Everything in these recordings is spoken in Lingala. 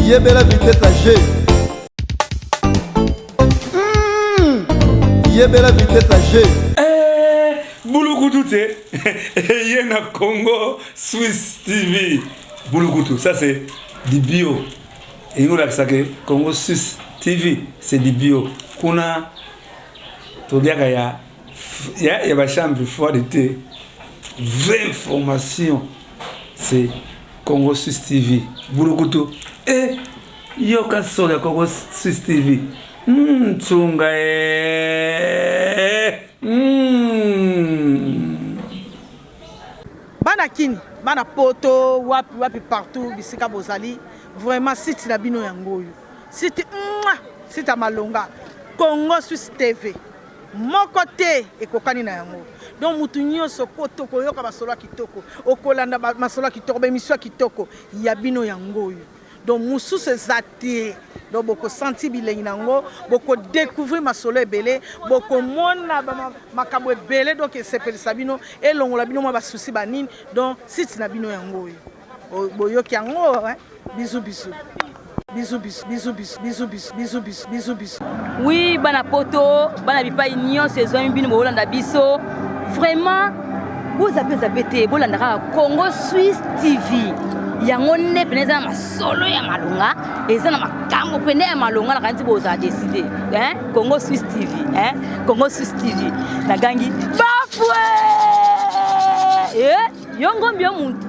Yebela vitesse à G. Yebela vitesse à G. Bouloukou Yena Congo Swiss TV. Bouloukou, ça c'est du bio. Et nous là que Congo Swiss TV, c'est du bio. Kuna Tobiaka y a ma chambre froide d'été. Vraie information, c'est Congo Swiss TV. Bouloukou. Et Yoka Soga Congo Swiss TV. Tsunga Bana kini, bana poto, wapi partout, bisika bozali. Vraiment, site na bino yangoyo. Site malonga. Congo Swiss TV. Mon côté et kokani na yango. Donc mutu nyonso kotoko yoka basolo kitoko. Okolanda basolo kitoko, bemiswa kitoko. Ya bino yangoyo. Donc musu se zati. Donc boko senti bilengi nango, boko découvrir masolo ebele, boko mona makabo ebele donc sepeli sabino et longola bino ma basusi banine. Donc site na bino yangoyo. Boyoki yango hein. Bisous bisous. Bisous bisous bisous bisous bisous bisous bisous bisous bisous. Oui, bana poto, bana bipa union saison bino bolanda biso. Vraiment vous avez zabete bolanda Congo Swiss TV. Yango ne peneza masolo ya malonga eza na makambo pene ya malonga na kanti boza décider hein Congo Swiss TV hein Congo Swiss TV na gangi bafwe yongo mbio muntu.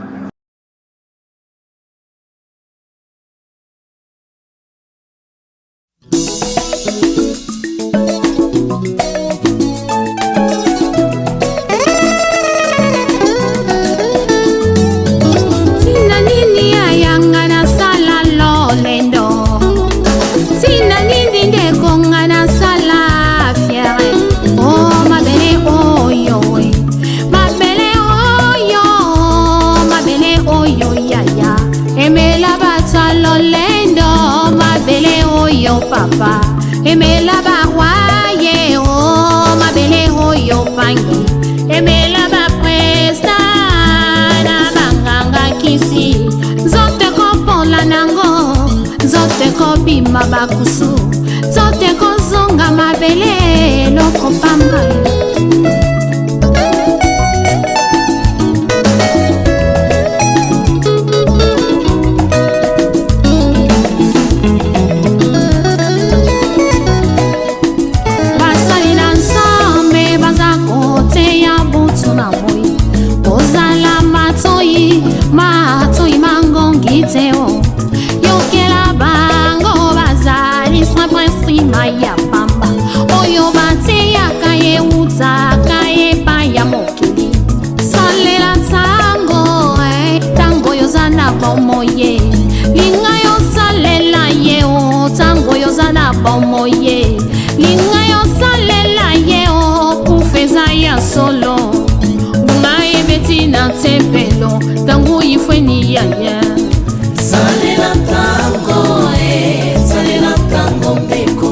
Papa, aimez la baroye, oh ma belle, oh yo pangi, aimez la bapresta, na banganga kisi, zote ko la nango, zote ko bima bakusu, zote ko zonga ma belle, loko pamba. Yokela bango bazali swa prince maya pamba oyo bate yakaye utaka yepa ya mokili salela tango tango yozana bomoye linga yosalela ye o tango yozana bomoye linga yosalela ye o kufeza ya solo ungaye betina tempelo tango yifweni yanya. Salela tango mbeko,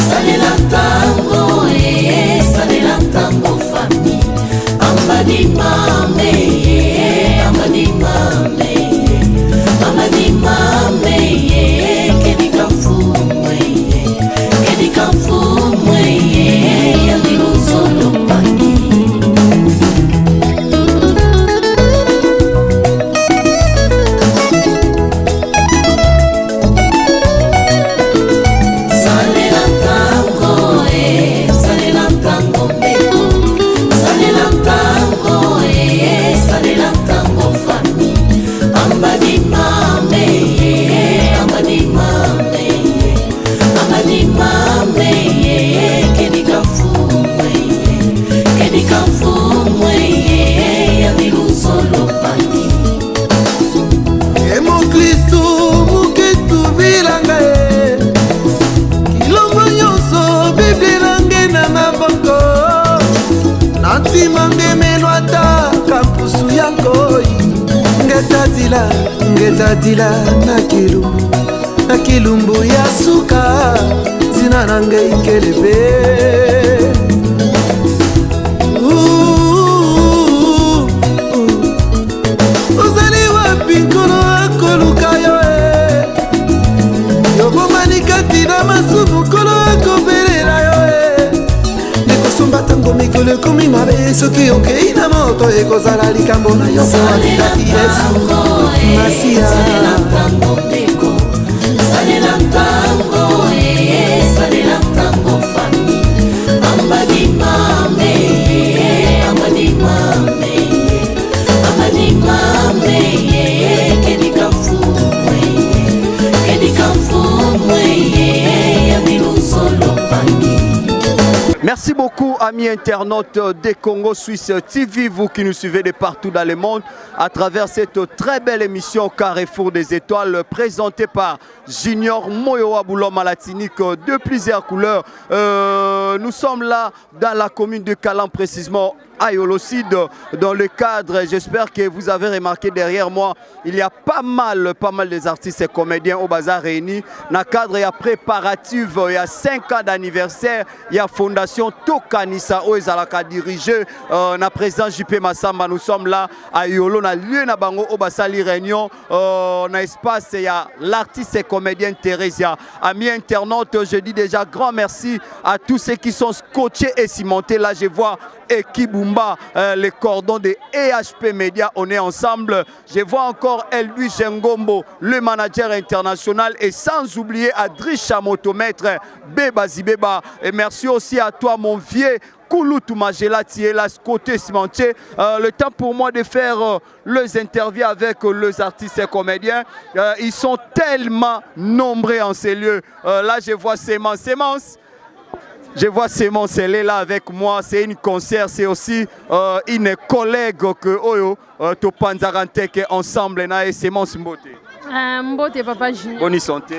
salela tango fami, amadi mame, amadi mame, amadi mame, kedika fumwe, yalilu solo pani. Ngetatila na kilumbu ya suka zina nanga ikelebe uzali wapi kono akoluka yo soki okei na moto ekozala likambo na yo po atikaki yesu masiya salela ntango fami ambadimame Merci beaucoup amis internautes des Congo Suisse TV, vous qui nous suivez de partout dans le monde à travers cette très belle émission Carrefour des Étoiles présentée par Junior Moyowa Bouloma Latinique de plusieurs couleurs. Nous sommes là dans la commune de Kalam, précisément à Yolocide, dans le cadre, j'espère que vous avez remarqué derrière moi, il y a pas mal des artistes et comédiens au bazar réunis. Dans le cadre, il y a préparatif, il y a 5 ans d'anniversaire, il y a Fondation Tokanisa, où ils ont dirigé, na président JP Massamba, nous sommes là à Yolo, na lieu na bango au basali réunion, na espace, il y a l'artiste et comédienne Thérésia. Amis internautes, je dis déjà grand merci à tous ceux qui sont scotchés et cimentés. Là, je vois Ekibumba, les cordons de EHP Media, on est ensemble. Je vois encore Elvis Jengombo, le manager international, et sans oublier Adri Chamotomètre, Beba Zibeba. Et merci aussi à toi, mon vieux Kouloutou Magela, qui est là, côté cimentier. Le temps pour moi de faire les interviews avec les artistes et comédiens. Ils sont tellement nombreux en ces lieux. Là, je vois Sémence. Je vois Simon, elle est là avec moi, c'est une concert, c'est aussi une collègue que Oyo, Topanzarante, ensemble, et Simon Mbote. Mbote papa Junior. Bonne santé.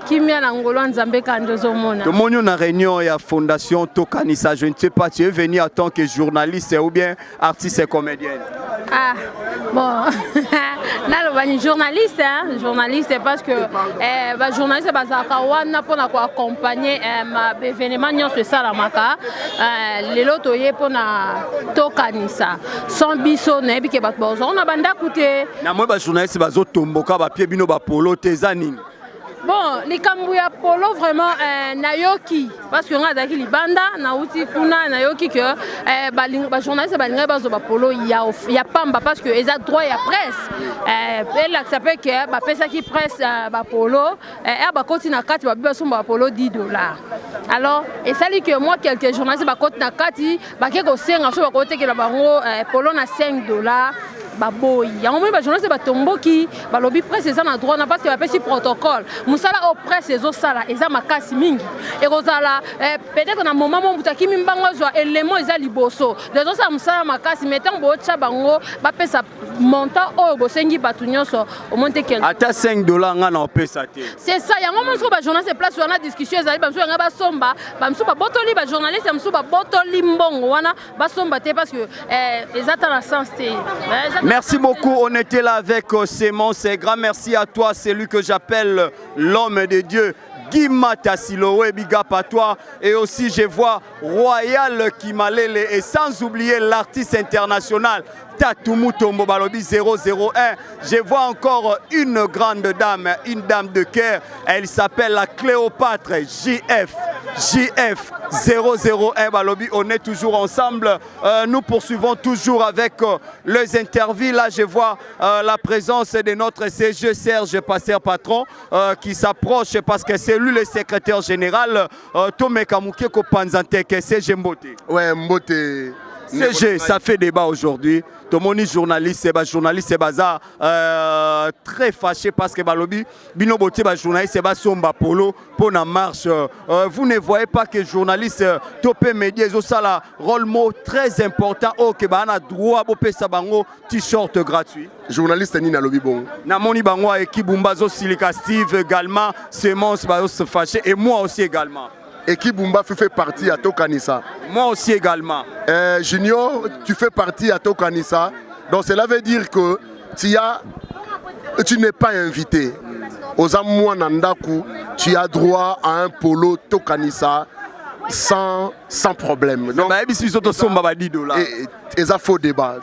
Kimia Nangolo Nzambe Kandozo Mona. Tout le monde a réunion à Fondation Tokanisa. Je ne sais pas, tu es venu en tant que journaliste ou bien artiste et comédienne. Ah, bon. Là, le journaliste, hein, journaliste parce que journaliste c'est pour accompagner l'événement c'est ça la maka. Les loto yé pour na Tokanisa. Sans biso ne bi ke bat bozo. On a banda coûté. Na moi journaliste bazo tomboka ba pied bino ba polo tezani. Bon, les Kambouya Polo vraiment Nayoki parce que on a daki libanda na uti kuna Nayoki que journaliste balinga bazo ba polo il y a pamba parce que ils a droit ya presse elle accepte que ba pesa qui presse ba polo ba koti na kati ba biso ba polo $10. Alors et ça dit que moi quelques journalistes ba koti na kati ba ke ko senga so ba koti que la bango polo na $5. Baboy, il y a un moment où les journalistes qui ont lobby presse et ça n'a droit parce qu'il y a un protocole. Moussala au presse et aux salas et ça m'a cassé mingi. Et Rosala, peut-être qu'à un moment où tu as mis bango élément ils a liboso. Les autres ça moussala m'a cassé mettant bocha bango, ba pesa montant au bosengi batunyo so au monte quel. À $5 ngana on peut ça. C'est ça, il y a un moment où les journalistes place sur la discussion ils arrivent bamsou ngaba somba, bamsou ba botoli ba journaliste bamsou ba botoli mbongo wana ba somba te parce que ils attendent la sens te. Merci beaucoup, on était là avec Simon, c'est grand merci à toi, c'est lui que j'appelle l'homme de Dieu. Guimata Siloé, big up à toi. Et aussi je vois Royal Kimalele et sans oublier l'artiste international Tatumu Tombo Balobi 001. Je vois encore une grande dame, une dame de cœur. Elle s'appelle la Cléopâtre JF 001 Balobi. On est toujours ensemble. Nous poursuivons toujours avec les interviews. Là, je vois la présence de notre CG Serge Passer Patron qui s'approche parce que c'est lui le secrétaire général. Tome Kamouké Kopanzante CG Mbote. Ouais, Mbote. CG, ça fait débat aujourd'hui. Tout le monde est journaliste, c'est bazar très fâché parce que balobi bino boté ba journaliste c'est ba somba polo pour la marche. Vous ne voyez pas que journaliste topé média zo sala rôle mot très important au que ba na droit bo pesa bango t-shirt gratuit. Journaliste ni na lobi bon. Na moni bango équipe Bumbazo Silika Steve également, Semence ba se fâché et moi aussi également. Équipe Bumba fait partie à Tokanisa. Moi aussi également. Junior, tu fais partie à Tokanisa. Donc cela veut dire que tu n'es pas invité. Aux Amouan Nandaku, tu as droit à un polo Tokanisa sans problème. Donc, et ça faux débat.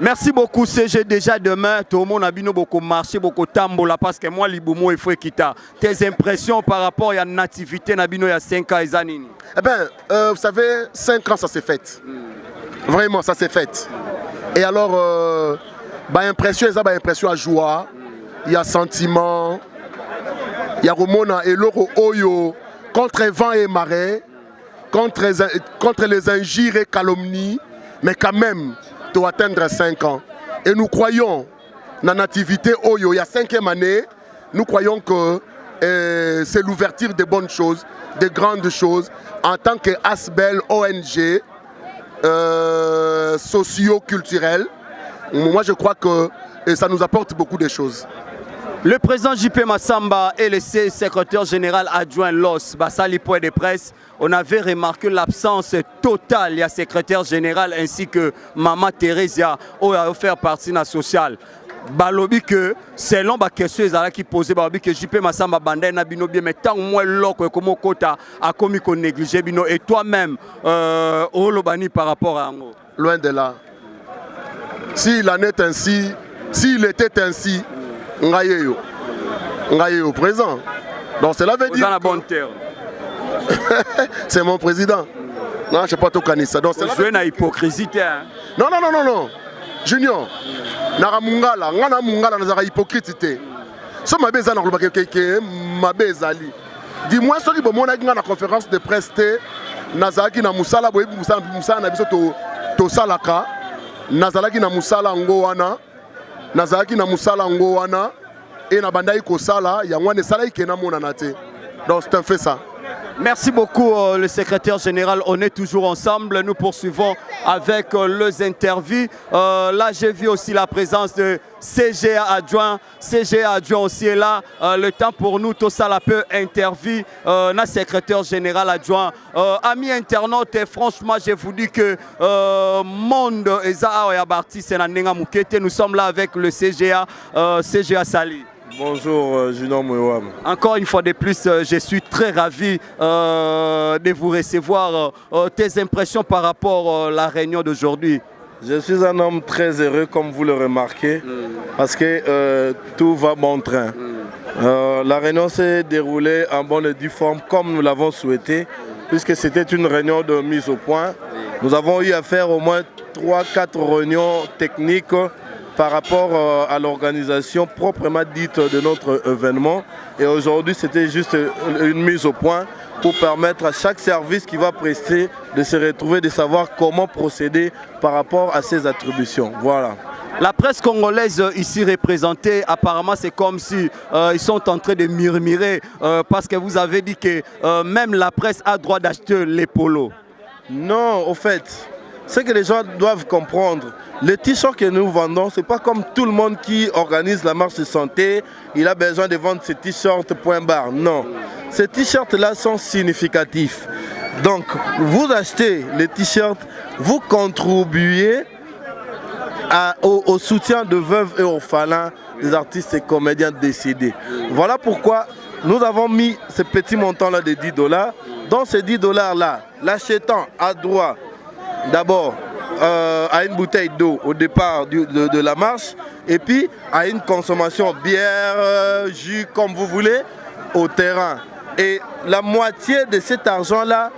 Merci beaucoup, CG. Déjà demain, tout le monde a beaucoup marché, beaucoup tambola parce que moi, Liboumo, il faut quitter. Tes impressions par rapport à la nativité, il y a 5 ans et Zanini? Eh bien, vous savez, 5 ans, ça s'est fait. Vraiment, ça s'est fait. Et alors, impression, impression à joie, il y a sentiment, il y a Romona et l'Oro Oyo contre vent et marée, contre les injures et calomnies, mais quand même, tu atteindre 5 ans. Et nous croyons, dans la nativité Oyo, il y a 5e année, nous croyons que c'est l'ouverture des bonnes choses, des grandes choses, en tant qu'Asbel ONG socio-culturelle. Moi, je crois que ça nous apporte beaucoup de choses. Le président JP Massamba et le secrétaire général adjoint LOS, Bassali Point de presse, on avait remarqué l'absence totale du secrétaire général ainsi que Maman Theresia, qui a offert partie na sociale. Balobi que selon la question qui posait balobi que JP Massamba bandé na bino bien mais tant moins loko comme kota a commis qu'on négligé bino et toi-même olobani par rapport à Ango. Loin de là. S'il en est ainsi, s'il était ainsi, Ngayeyo présent. Donc cela veut dire. Dans la bonne terre. C'est mon président. Non, je ne sais pas tout canissa. Donc c'est une hypocrisie. Non. Junior. Nara mungala, ngana mungala nazara hypocrite. So mabeza na kolba keke mabezali. Dis-moi ce qui bomona ngana conférence de presse nazaki na musala boyebi musala na biso to salaka. Nazalaki na musala ngo wana. Nazalaki na musala ngo wana et na bandai ko sala ya ngwane sala ikena mona nate. Donc c'est un fait ça. Merci beaucoup le secrétaire général, on est toujours ensemble, nous poursuivons avec les interviews. Là j'ai vu aussi la présence de CGA adjoint aussi est là. Le temps pour nous, tout ça la peu interview, notre secrétaire général adjoint. Amis internautes, franchement je vous dis que monde nous sommes là avec le CGA Sali. Bonjour Junior Mouewam. Encore une fois de plus, je suis très ravi de vous recevoir. Tes impressions par rapport à la réunion d'aujourd'hui? Je suis un homme très heureux comme vous le remarquez parce que tout va bon train. La réunion s'est déroulée en bonne et due forme comme nous l'avons souhaité puisque c'était une réunion de mise au point. Nous avons eu à faire au moins 3-4 réunions techniques par rapport à l'organisation proprement dite de notre événement. Et aujourd'hui, c'était juste une mise au point pour permettre à chaque service qui va prester de se retrouver, de savoir comment procéder par rapport à ses attributions. Voilà. La presse congolaise ici représentée, apparemment c'est comme si ils sont en train de murmurer parce que vous avez dit que même la presse a droit d'acheter les polos. Non, au fait, ce que les gens doivent comprendre, les t-shirts que nous vendons, ce n'est pas comme tout le monde qui organise la marche de santé, il a besoin de vendre ses t-shirts point barre. Non, ces t-shirts-là sont significatifs. Donc, vous achetez les t-shirts, vous contribuez au soutien de veuves et orphelins des artistes et comédiens décédés. Voilà pourquoi nous avons mis ce petit montant-là de $10. Dans ces $10-là, l'achetant a droit d'abord à une bouteille d'eau au départ de la marche et puis à une consommation bière, jus, comme vous voulez, au terrain. Et la moitié de cet argent-là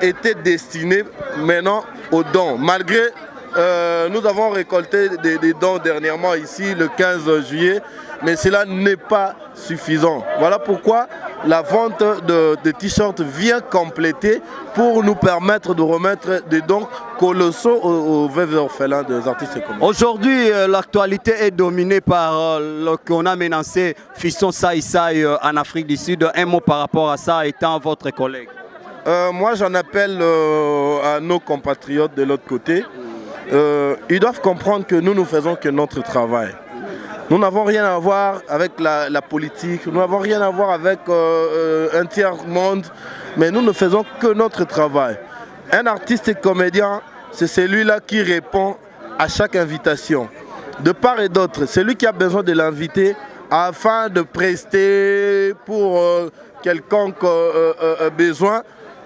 était destiné maintenant aux dons. Malgré, nous avons récolté des dons dernièrement ici, le 15 juillet, mais cela n'est pas suffisant. Voilà pourquoi la vente de t-shirts vient compléter pour nous permettre de remettre des dons colossaux aux veuves et orphelins des artistes et comédiens. Aujourd'hui, l'actualité est dominée par ce qu'on a menacé Fiston Saïsaï en Afrique du Sud. Un mot par rapport à ça étant votre collègue. Moi, j'en appelle à nos compatriotes de l'autre côté. Ils doivent comprendre que nous faisons que notre travail. Nous n'avons rien à voir avec la politique, nous n'avons rien à voir avec un tiers-monde, mais nous ne faisons que notre travail. Un artiste et comédien, c'est celui-là qui répond à chaque invitation. De part et d'autre, celui qui a besoin de l'inviter afin de prester pour quelconque besoin,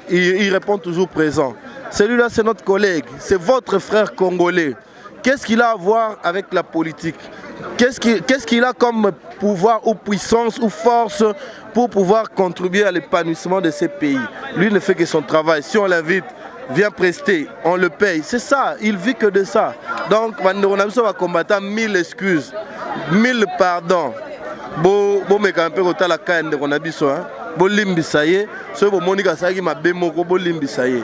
il répond toujours présent. Celui-là, c'est notre collègue, c'est votre frère congolais. qu'est-ce qu'il a à voir avec la politique? Qu'est-ce qu'il a comme pouvoir ou puissance ou force pour pouvoir contribuer à l'épanouissement de ces pays? Lui ne fait que son travail. Si on l'invite, vient prester, on le paye. C'est ça, il vit que de ça. Donc, on va combattre 1000 excuses, 1000 pardons. Bon, mais quand même, on a la canne de Ronabiso, bon limbisaye, ce bon Monica Sagi m'a bémoko, bon limbisaye.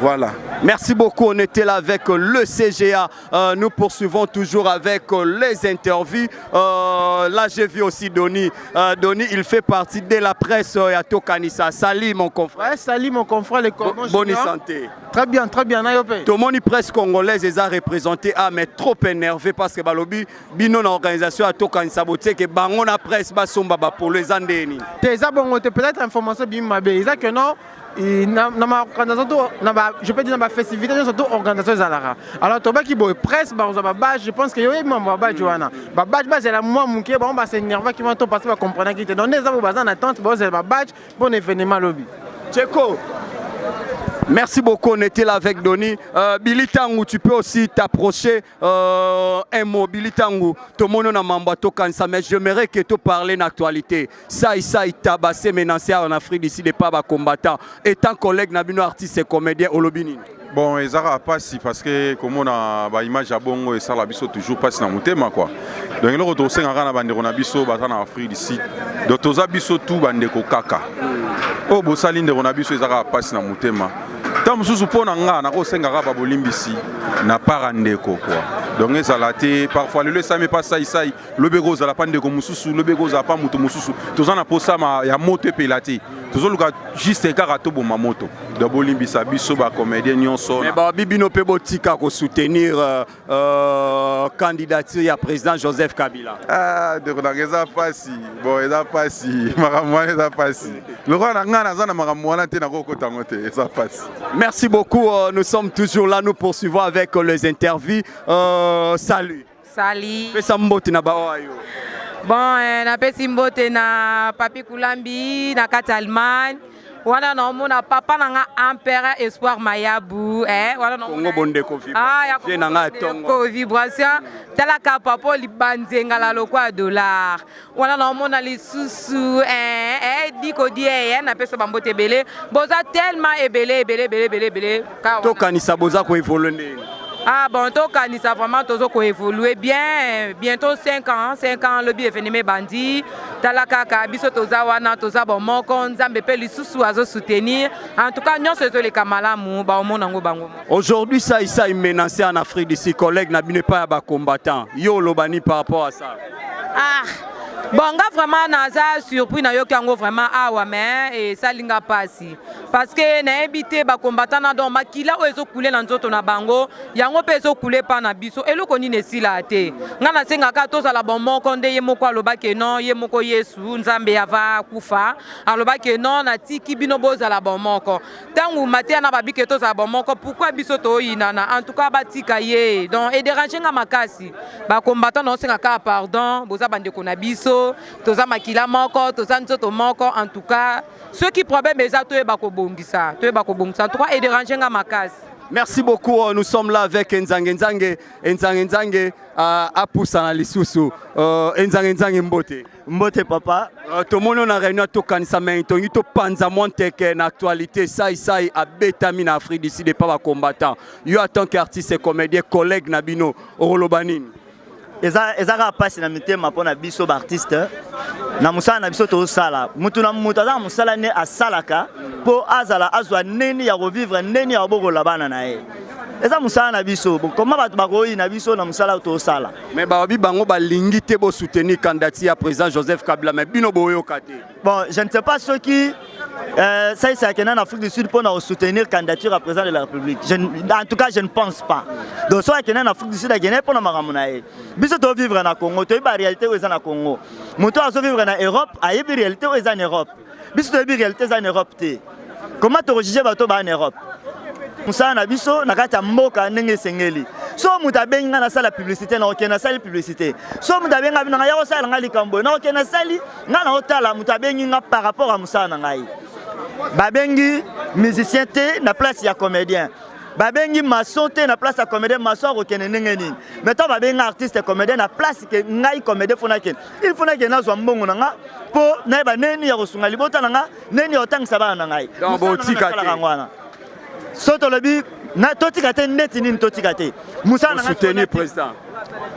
Voilà. Merci beaucoup, on était là avec le CGA. Nous poursuivons toujours avec les interviews. Là, j'ai vu aussi Doni. Doni, il fait partie de la presse à Tokanisa. Salut mon confrère. Ouais, salut mon confrère, les Congolais. Bonne santé. Très bien, Nayopé. Tout le monde presse congolaise les a représenté, mais trop énervé parce que Balobi, bino l'organisation à Tokanisa, que bangon la presse, basomba pour les andéni. Peut-être information bien mabé. Ils que non. Je peux dire dans ma festivité, surtout organisation Zalara. Alors, tu vois presse, je pense que c'est la moi qui va s'énerver, qui va passer à comprendre qui était donné. Nous avons en attente, c'est ma badge pour l'événement lobby. Tcheko. Merci beaucoup, on était là avec Doni. Billy Tangu, tu peux aussi t'approcher un mot. Billy Tangu, tout le monde a mambato kansa, mais j'aimerais que tu parles d'actualité. Ça, il tabassé menacé en Afrique d'ici des pas combattants. Étant collègue, Nabino artiste et comédien au Lobini. Bon, ils n'ont pas si parce que comme on a une image à Bongo et ça la biso toujours pas si dans mon thème quoi. Donc le retour c'est un grand bande on a biso battant en Afrique d'ici. Donc tous a biso tout bande ko kaka. Oh bosaline de on a biso ils n'ont pas si dans mon thème. Tant mususu pona nga na ko senga ba bolimbisi na parandeko quoi. Donc ça la té parfois le ça mais pas ça isaï le bego za la pande ko mususu le bego za pas mutu mususu. Tous en a posa ma ya moto pelati. Tous on luka juste karato bo ma moto. De bolimbisa biso ba comédien nyonso. Mais ba bibino pe botika ko soutenir candidature à président Joseph Kabila. Ah de na reza pasi. Bon eza pasi. Makamwana eza pasi. Le roi na ngana za na makamwana te na ko kotangote eza pasi. Merci beaucoup, nous sommes toujours là, nous poursuivons avec les interviews. Salut. Salut. Bon, na pesi mbote na Papi Kulambi, na kati Allemagne. Wana na mona papa na nga Empereur Espoir Mayabu, wana na Congo bonde ko vibration. Ya na tongo. Ko vibration. Tala ka papo li banzenga la lokwa dollar. Wana na mona li susu diko die na pesa bambote belé. Boza tellement belé. To kanisa boza ko évoluer. Ah bon, to kanisa vraiment tozo ko évoluer bien, bientôt 5 ans le bi événement bandi. Talaka ka biso toza wana toza bon moko nzambe pe lisusu azo soutenir. En tout cas, nyonso to le kamalamu ba omonango bango. Aujourd'hui ça est menacé en Afrique d'ici collègues na bine pas ba combattant. Yo lobani par rapport à ça. Ah bon, vraiment naza surpris na yo kango vraiment awa mais et ça linga pasi parce que na habité ba combattant na donc makila o ezo couler na nzoto na bango yango pe ezo couler pa na biso eloko nini esila te nga na senga ka to sala bon moko nde ye moko aloba ke non ye moko Yesu nzambe ava kufa aloba ke non na tiki bino bozala bon moko tangu matia na babike to sala bon moko pourquoi biso to yinana en tout cas batika ye donc et déranger nga makasi ba combattant non senga ka pardon boza bande ko na biso toza makila moko toza nzoto moko en tout cas ceux qui problème eza to ba ko bongisa en tout cas et déranger nga makasi. Merci beaucoup, nous sommes là avec Nzange à Poussana Lisusu. Nzange Mbote papa. Tout le monde a réuni à Tokanisa mais il to panza monte que l'actualité ça a bétamine Afrique d'ici des pas combattants. Yo en tant qu'artiste et comédien collègue Nabino Orolobanin. ezaka pasi na mitema pona biso ba artiste na musala na biso to sala mutu na mutu za musala ne asalaka po azala azwa neni ya revivre neni ya bokola bana na ye eza musala na biso comment ba bakoyi na biso na musala to sala mais ba bi bango ba lingi te bo soutenir candidature à président Joseph Kabila mais bino boyo kate. Bon, je ne sais pas ceux qui ça c'est en Afrique du Sud pour soutenir candidature à président de la République. En tout cas, je ne pense pas. Donc, soit qu'il y a en Afrique du Sud, il y a pour nous biso to vivre na Congo, to ba réalité où est na Congo. Muto azo vivre na Europe, aye bi réalité où est en Europe. Biso to bi réalité en Europe té. Comment to juger bato ba en Europe? Musa na biso na kata mboka ndenge sengeli. So muta benga na sala publicité na okena sala publicité. So muta benga na ya sala ngali kambo na okena sali nga na otala muta benga par rapport à musa na ngai. Babengi musicien té na place ya comédien. babengi maçon te na place ya comédien maçon akokende ndenge nini mais to babengi artiste comédien na place ke ngai comédien fona ke il fona ke nazwa mbongo na nga po nayeba neni ya kosunga libota na nga neni ya kotangisa bana na ngai donc botika te so tolobi na totika te neti nini totika te musala na soutenir président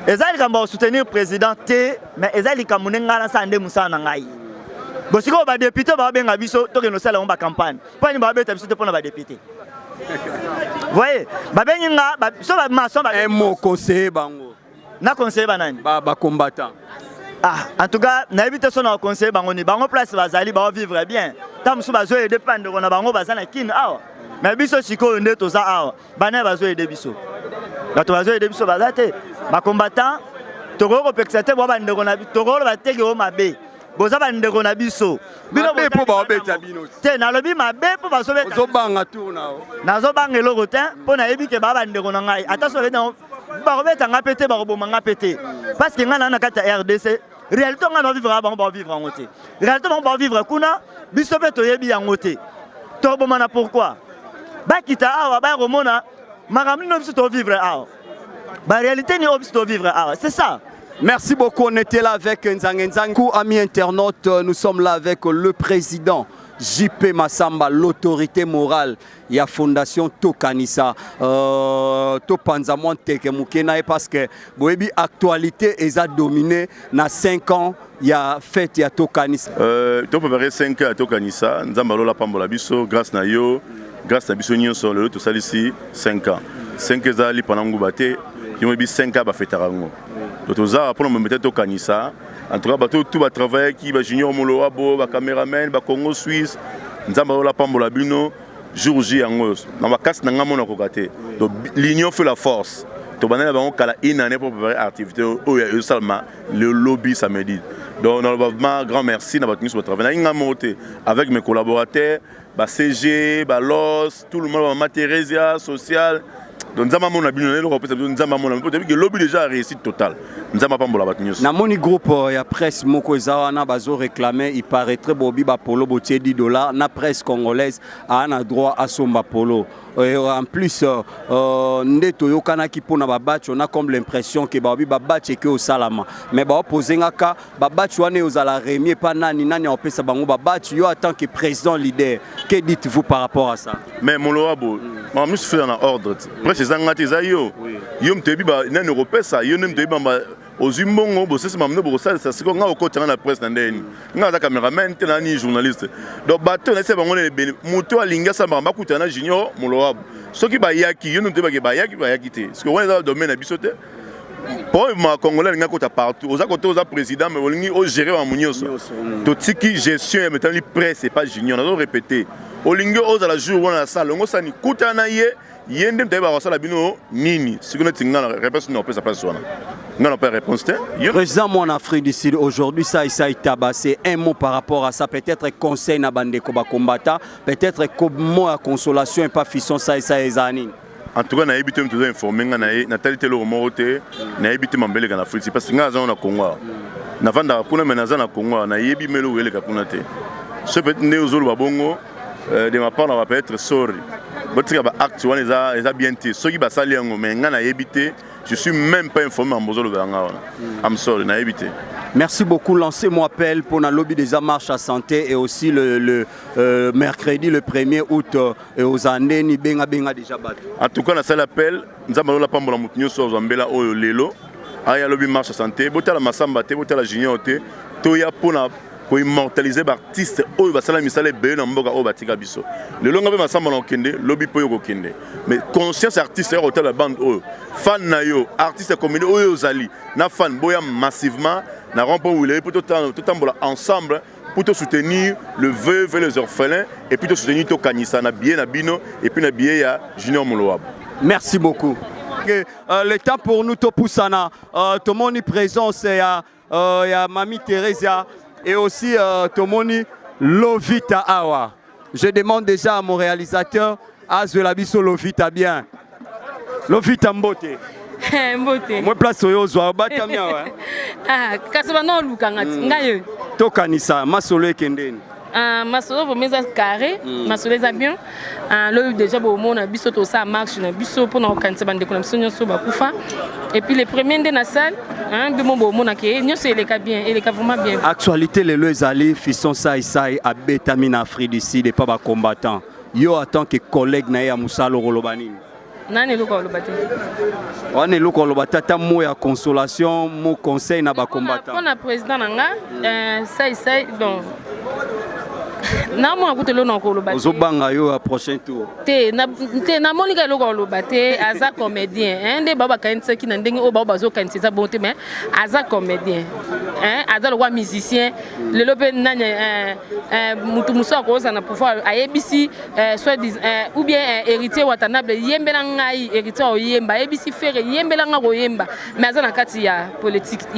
ezali likambo soutenir président te mais ezali likambo nde ngai nasala nde musala na ngai bosiko badepute babenga biso tokende osala yango bacampagne mpo nini babeta biso te mpona badepute voyez babengi nga so bamaçon un mot conseiller bango na conseiller banani bacombattant en tout cas nayebi te so na conseiller bango ni bango place bazali baovivre bien ta mosusu bazoyede mpa ndeko na bango baza na kini awa mais biso sikoyo nde toza awa banaye bazoyede biso bato bazoyede biso baza te bacombattant tokoki kopekisa te bwa bandeko na tokoki bateki o mabe boza bandeko na biso mabe mpo baobeta bino te nalobi mabe mpo bazobanga tour nao nazobanga eloko te mpo nayebi ke baa bandeko na ngai ata soki bakobeta nga pe te bakoboma nga pe te parce que ngai na kati ya RDC réalité ngai baovivre bango baovivre yango te réalité bango baovivre kuna biso mpe toyebi yango te tokobomana pourquoi bakita awa baya komona makambo nino biso tovivre awa baréalité ni oyo biso tovivre awa c'est ça. Merci beaucoup, on était là avec Nzangue Nzangue. Amis internautes, nous sommes là avec le président JP Massamba, l'autorité morale. Il y a Fondation Tokanisa, Topanzamon Tekemukena, parce que l'actualité est dominée. Dans 5 ans, il y a fête, il y a Tokanisa. Tu peux 5 ans à Tokanisa, Nzambalola Pambola Biso, grâce à Yo, grâce à Biso Nyon sur le tout ça ici, 5 ans. 5 ans, il y a 5 ans à Fetarango. Toza pour me mettre Tokanisa. En tout cas, tout va travailler qui va junior Moloabo, va caméraman, va Congo Suisse, Nzambalola Pambola Bino, jour J en os. Dans ma casse n'a pas mon donc l'union fait la force. Tu vas aller dans une année pour préparer l'activité où il y a seulement le lobby samedi. Donc un grand merci d'avoir tenu sur travail. Avec mes collaborateurs, CG, LOS, tout le monde, Matérésia, social. Donc nous avons le lobby déjà réussi total. Nous avons pas na moni groupe ya presse moko ezawana bazo réclamer il paraîtrait bobi ba polo botier $10 na presse congolaise a un droit à son polo. En plus ndeto yokana ki pona ba batch on a comme l'impression que bobi ba batch que au salama mais ba opposer ngaka ba batch wana ozala remier pas nani opesa bango ba batch yo en tant que président leader que dites-vous par rapport à ça? Mais Moloabo moi je suis dans ordre presse zangati za yo yo mtebi ba nani europesa yo nem tebi ba aux humbongo bo c'est mamno bo ça c'est ko nga okota na presse ndeni nga za cameraman te nani journaliste donc bato na se bango le muto alinga sa ba kutana junior Moloabo soki ba yaki yo nem tebi ba yaki te parce que on est dans le domaine habisote pour ma congolais nga kota partout aux côté aux président mais olingi o gérer wa munyoso to tiki gestion et mettant li presse et pas junior on a répété olingi aux à la jour on a ça longo ça ni kutana ye yende mtaye ba wasala bino nini sikuna tinga réponse non peut ça pas sona non pas réponse te président mon Afrique du Sud aujourd'hui ça est tabassé un mot par rapport à ça peut-être conseil na bande ko ba combattant peut-être comme mot à consolation et pas fisson ça ezani en tout cas na ebité mtu informer nga na talité lo mote na ebité mambele kana Afrique parce que nga za na Congo na vanda kuna menaza na Congo na yebi melo wele ka kuna te ce peut ne ozolo babongo de ma part on va peut-être sorry botika ba acte wana eza bien te soki ba sali yango mais nga na ebité je suis même pas informé en bozolo banga wana I'm sorry na ebité. Merci beaucoup. Lancez-moi appel pour la lobby des marches à santé et aussi le mercredi le 1er août aux années ni benga déjà battu. En tout cas, on a fait l'appel. Nous avons la pambola moutinho sur Zambela au lelo. Aya lobby marche à santé. Bota la masamba te, bota la junior te. Toya pona pour immortaliser l'artiste au basala misale be na mboka au batika biso. Le longa be masamba na kende, lobby po yo kende. Mais conscience artiste au hôtel la bande au fan na yo, artiste comédie au zali. Na fan boya massivement. Nous avons pour tout ensemble pour soutenir le veuve et les orphelins et puis soutenir Tokanisa, Nabie Nabino et puis Nabie Junior Moloab. Merci beaucoup. Le temps pour nous, Topoussana, tout le monde est présent, il y a Mamie Thérésia et aussi tout le monde Lovita Awa. Je demande déjà à mon réalisateur, Azulabiso Lovita bien. Lovita Mbote. Mbote. Moi place oyo zwa batamia wa. Ah, kasaba no luka ngati ngayo. Tokanisa masolo ekendeni. masolo vraiment eza carré masolo eza bien loyo déjà bomona biso to ça marche na biso pour na okanisa bandeko na biso nyonso bakufa et puis les premiers nde na salle bimo bomona ke nyonso eleka bien eleka vraiment bien. Actualité lelo ezali fisson sai abetami na Afrique du Sud et pas ba combattant yo en tant que collègue na ya musalo rolobani nani luko olobate wane luko olobata ta mo ya consolation mo conseil na ba combattant on a président nanga sai donc na mo akutelo na ko olobate ozobanga yo à prochain tour te na monika luko olobate aza comédien nde baba kanisa ki na ndenge o baba zo kanisa bonté mais aza comédien aza le roi musicien le lobe nanya mutu muso ko za na pouvoir ayebisi soit ou bien héritier watanable yembela ngai héritier o yemba ayebisi faire yembela nga ko yemba mais aza na kati ya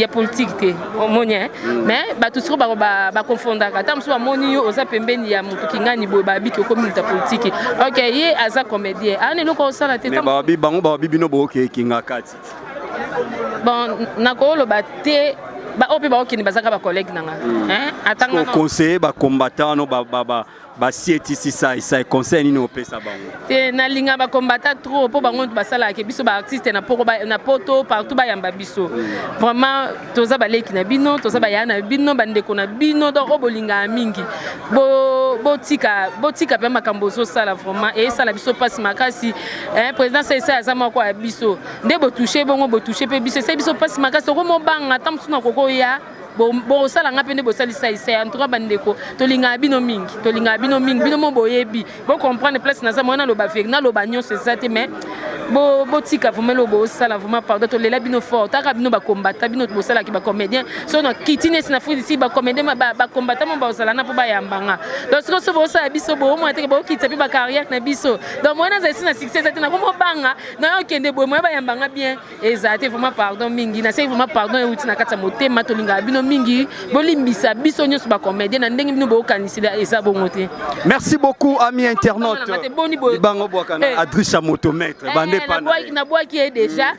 politique te omonye mais ba tout sur ba confondaka tam so amoni yo oza pembeni ya mutu kingani boy ba biki ko milita politique OK ye aza comédien ane loko osala te tam ba bango ba bibino bo ke kinga kati bon na ko lo ba te ba opi ba okini bazaka ba collègue nanga atanga conseiller ba combattant no ba sieti si ça conseil ni no pesa bango te na linga ba combattant trop po bango basala ke biso ba artiste na poko ba na poto partout ba yamba biso vraiment toza ba leki na bino toza ba yana bino bandeko na bino donc obolinga mingi botika pe makambo zo sala vraiment et sala biso passe makasi président c'est ça azama ko biso nde bo toucher pe biso c'est biso passe makasi ko mo banga tamsu na koko ya bo sala nga pende bo salisa isa en tout cas bandeko tolinga bino mingi bino mo boyebi bo comprendre place na za mona lo ba faire na lo ba nyon c'est ça te mais bo tika vraiment lo bo sala vraiment pardon to lela bino fort taka bino ba combattre bino bo sala ki ba comédien so na kitine na free ici ba comédien ba combattre mo ba sala na po ba yambanga donc so bo sala biso bo mo te bo kitsa bi ba carrière na biso donc moi na za ici na succès ça te na ko mo banga na yo kende bo mo ba yambanga bien ezate vraiment pardon mingi na c'est vraiment pardon e uti na kata motema tolinga bino mingi bolimbisa biso nyonso ba comédien na ndenge bino bo kanisila esa bongote. Merci beaucoup amis internautes bango bwakana Adrisha motomètre bande pa na bois qui est déjà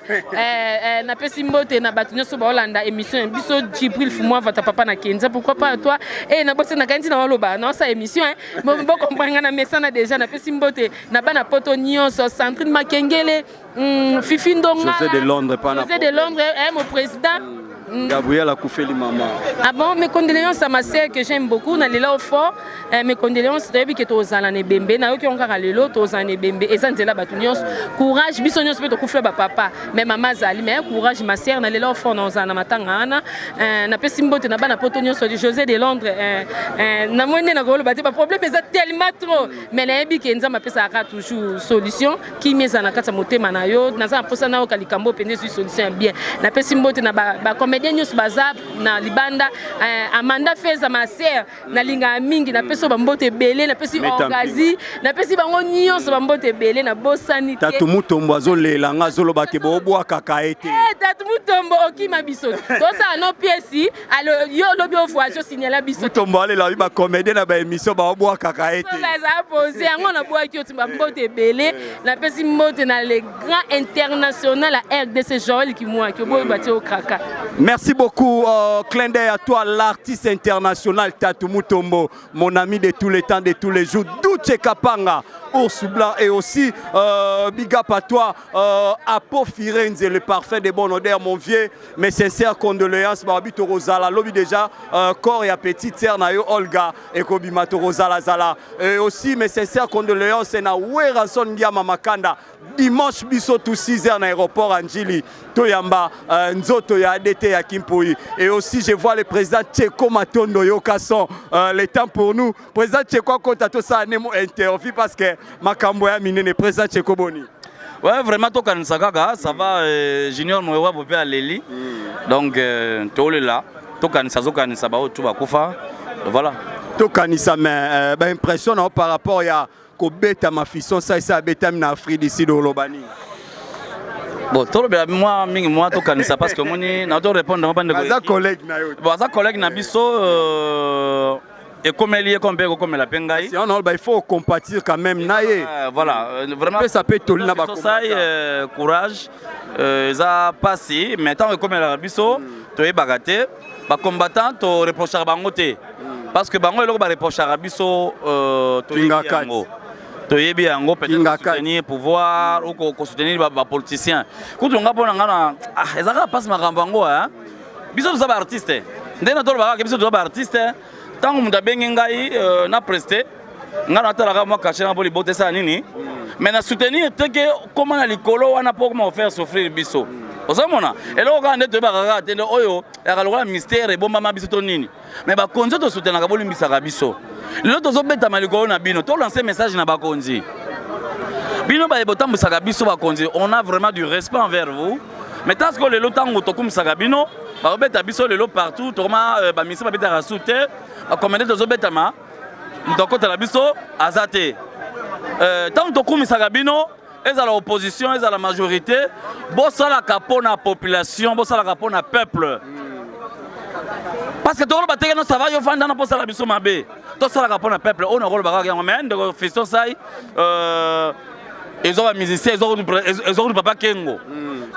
na pesi mbote na batu nyonso ba Holanda émission biso Jibril Fumwa vata papa na Kenza pourquoi pas toi et na bosse na kanti na waloba na sa émission bo comprendre na mesana déjà na pesi mbote na bana poto nyonso Sandrine Makengele Fifi Ndonga José de Londres mon président Gabriel Akoufeli maman. Ah bon, mes condoléances à ma sœur que j'aime beaucoup, na lela au fort. Mes condoléances debi que tozala ne bembe, na yo ki onka lelo tozala ne bembe. Et ça nzela batunios, courage, biso nyos pe to kufle ba papa. Mais maman zali, mais courage ma sœur na lela au fort na ozana matanga ana. Na pesi mbote na bana poto nyos de José de Londres. Na mwende na golo bati ba problème eza tellement trop. Mais na yebi ke nzama pesa aka toujours solution qui mieza na kata motema na yo, na za posa na o kalikambo pende solution bien. Na pesi mbote na ba comédien nyos bazap na libanda Amanda Feza ma sœur na linga mingi na peso bambote belé na pesi Orgazi na pesi bango nyonso bambote belé na bosani Tatu Mutombo azolela nga zoloba ke bobwa kaka ete Tatu Mutombo okima biso to ça no pièce alors yo lobi o voix jo signaler biso Mutombo alela ba comédien na ba émission ba bobwa kaka ete ça poser ngo na bois ki otimba bambote belé na pesi mbote na les grands international à RDC Joël qui moi ki boy bati o kaka. Merci beaucoup, clin d'œil à toi, l'artiste international Tatu Mutombo, mon ami de tous les temps, de tous les jours, Douche Kapanga, Ours Blanc et aussi big up à toi, Apo Firenze, le parfait de bon odeur, mon vieux, mes sincères condoléances, Barbito Rosala, lobby déjà, corps et à petite sœur Nayo Olga et Kobimato Rosala Zala, et aussi mes sincères condoléances, na Weranson Ndiama Makanda, dimanche biso tout 6h dans l'aéroport Anjili, Toyamba, Nzoto ya ADT ya Kimpoi. Et aussi je vois le président Tcheko Matondo Yokason, le temps pour nous. Président Tcheko Kontato ça nemo interview parce que makambo ya minene président Tcheko Boni. Ouais, vraiment tokanisa kaka, ça va Junior Moewa Bopé à Leli. Donc tole là, tokanisa zokanisa ba otu bakufa. Voilà. Tokanisa mais impression par rapport à Kobeta ma fisson ça beta na Afrique d'ici de Lobani. Bon, tout le monde, moi, tout le monde, parce que moi, je répondre à mes collègues. Bon, mes collègues, et comme elle est comme la pengaï. Il faut compatir quand même. Voilà, vraiment. Ça peut tout le monde. Courage, ça passe. Maintenant, comme elle a biso, tu es bagaté, les combattants, tu reproches à bangoté. parce que bango eloko ba reproche biso toyebi yango peut-être soutenir pouvoir ou soutenir ba politiciens kutu nga pona ngana ezaka passe makambo yango biso toza ba artiste ndena tolo ba biso toza ba artiste tango muta bengi ngai na prester ngana talaka moi cacher na boli bote ça nini mais na soutenir teke comment na likolo wana pour comment faire souffrir biso ozomona eloko kaka nde toyeba kaka te nde oyo yaka lokola mystère ebombama biso to nini mais bakonzi tosutenaka bolimbisaka biso lelo tozobetama likolo na bino tolance message na bakonzi bino baye botambwisaka biso bakonzi on a vraiment du respect envers vous mais tant que lelo ntango tokumisaka bino bakobeta biso lelo partout tokoma baministre babetaka su te bakomende tozobetama tokotela biso aza te ntango tokumisaka bino ezala opposition ezala majorité bosalaka mpona population bosalaka mpona peuple parce que tokoloba teke no sava yo vandana posala biso mabe tosalaka mpona peuple oyo nakolobaka yango mais ndeko Fiston Sai ezo bamusicien ezo papa Kengo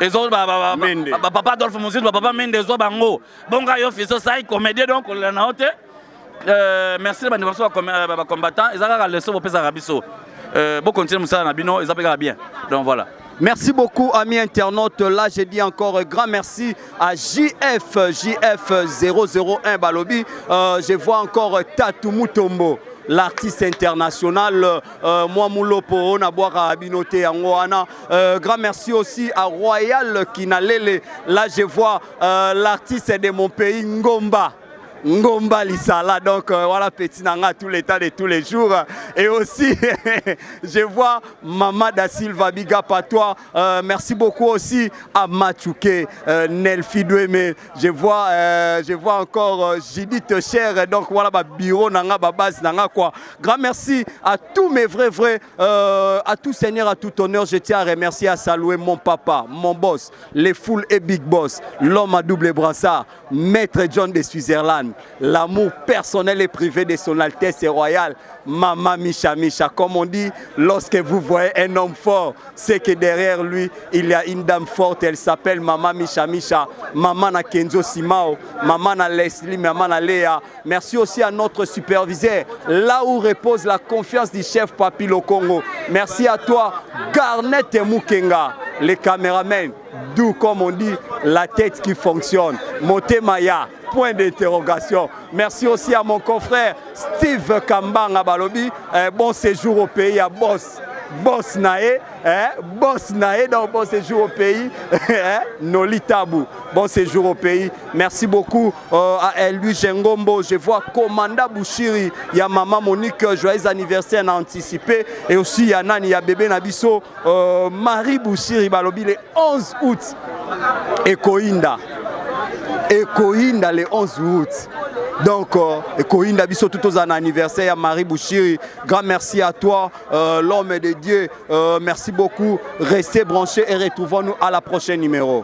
ezo papa Adolphe Muzito papa Mende ezo bango bonga yo Fiston Sai comédien donc olela na ote merci les bandits combattants ils ont leçon pour pesa biso bon continuer musala na bino ils appellent bien donc voilà. Merci beaucoup amis internautes. Là j'ai dit encore grand merci à JF001 Balobi. Je vois encore Tatou Mutombo, l'artiste international. Moi Moulopo on a boire à Abinoté Angoana. Grand merci aussi à Royal Kinalele. Là je vois l'artiste de mon pays Ngomba Lissala, donc voilà petit nanga tous les temps de tous les jours. Et aussi je vois Mama da Silva Biga Patois, merci beaucoup aussi à Machouke, Nelfi Doueme, je vois encore Judith Cher, donc voilà ba bureau nanga ba base nanga quoi. Grand merci à tous mes vrais à tout seigneur, à tout honneur, je tiens à remercier à saluer mon papa, mon boss, les foules et big boss, l'homme à double brassard, Maître John de Switzerland. L'amour personnel et privé de son Altesse Royale, Mama Micha Micha. Comme on dit, lorsque vous voyez un homme fort, c'est que derrière lui, il y a une dame forte. Elle s'appelle Mama Micha Micha. Maman na Kenzo Simao, Maman na Leslie, Maman na Léa. Merci aussi à notre superviseur, là où repose la confiance du chef Papilo Congo. Merci à toi, Garnet et Mukenga, les caméramans. D'où, comme on dit, la tête qui fonctionne. Motemaya, point d'interrogation. Merci aussi à mon confrère Steve Kambanga Balobi. Bon séjour au pays à Boss Nae, donc bon séjour au pays. Noli Tabou, bon séjour au pays. Merci beaucoup à Elui Jengombo. Je vois Commanda Bouchiri, il y a Maman Monique, joyeux anniversaire à anticiper. Et aussi il y a Nani, il y a Bébé Nabiso, Marie Bouchiri Balobi le 11 août. Et Koinda le 11 août. Donc, Koinda Biso tout aux anniversaire à Marie Bouchiri. Grand merci à toi, l'homme de Dieu. Merci beaucoup. Restez branchés et retrouvons-nous à la prochaine numéro.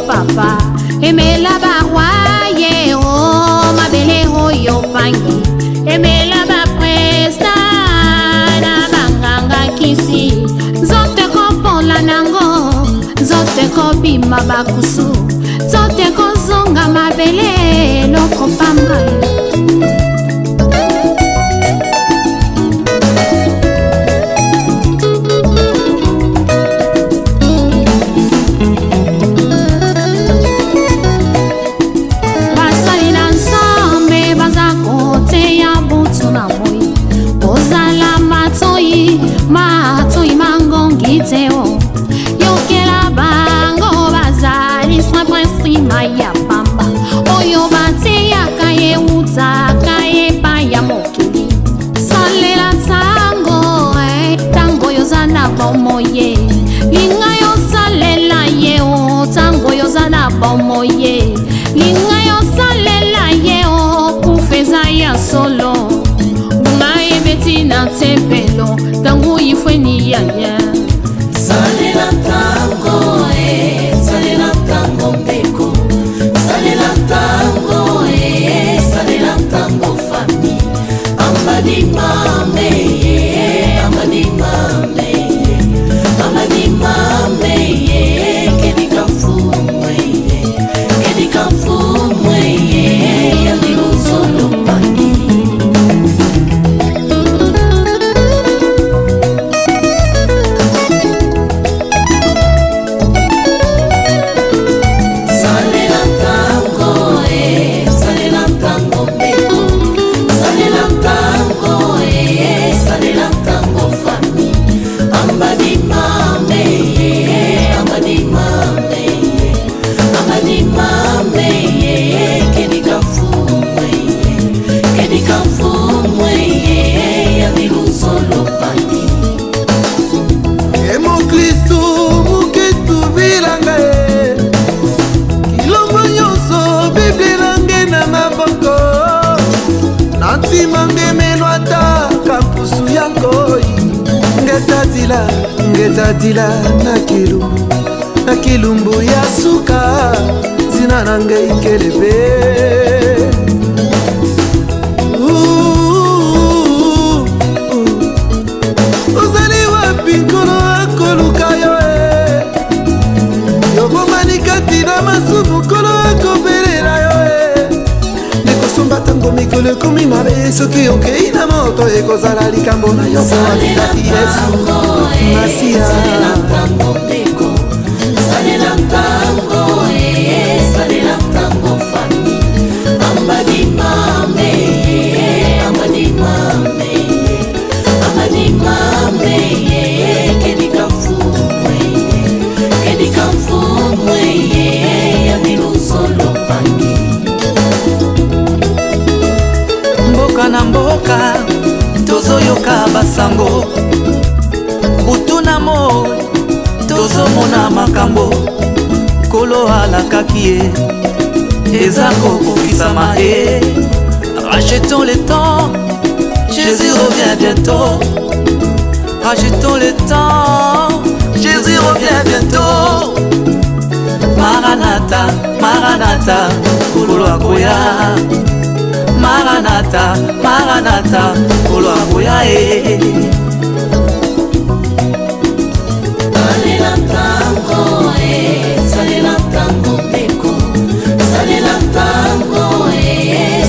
Papa, aimez la baroye, oh ma belle, oh yo pangi, aimez la bapresta, na banganga kisi, zote ko la nango, zote ko bima bakusu, zote ko zonga ma belle, loko pamba. Yokela bango bazali swa prince maya pamba oyo bate yakaye utaka tempelo tangu ifweni yanya salela tango salela tango mbeko salela tango salela tango fami amani mame amani mame amani mame kedika fumwe yalilu solo pani ngetatila na kilumbu ya suka zina na ngai kelebe ozali wapi nkolo akoluka yo yobomani kati na masumu nkolo akobelela yo ekosomba ntango mikolo ekomi mabe soki okei na moto ekozala likambo na yo po atitaki yesu masiya mboka na mboka tozoyoka basango butuna moi tozomona makambo kolo alakaki ye eza kokokisama e rachetons le temps Jésus revient bientôt rachetons le temps Jésus revient bientôt Maranatha Maranatha kolo akoya Maranatha Maranatha kolo akoya e salela tango salela tango mbeko salela tango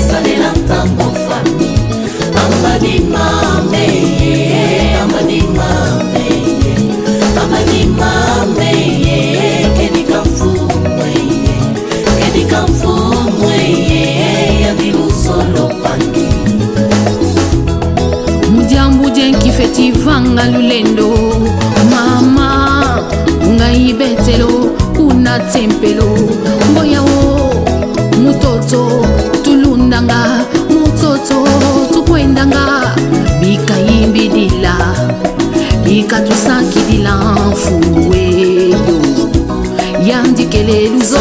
salela tango fami amani mame amani mame amani mame kedika fumwe yalilu solo pangi mujambu jenki fetivanga lulendo mama ungaibetelo kuna tempelo mboyawo mutoto tulundanga mutoto tukwendanga bikayimbidila bikatusakidila mfuweyo yandikele luzo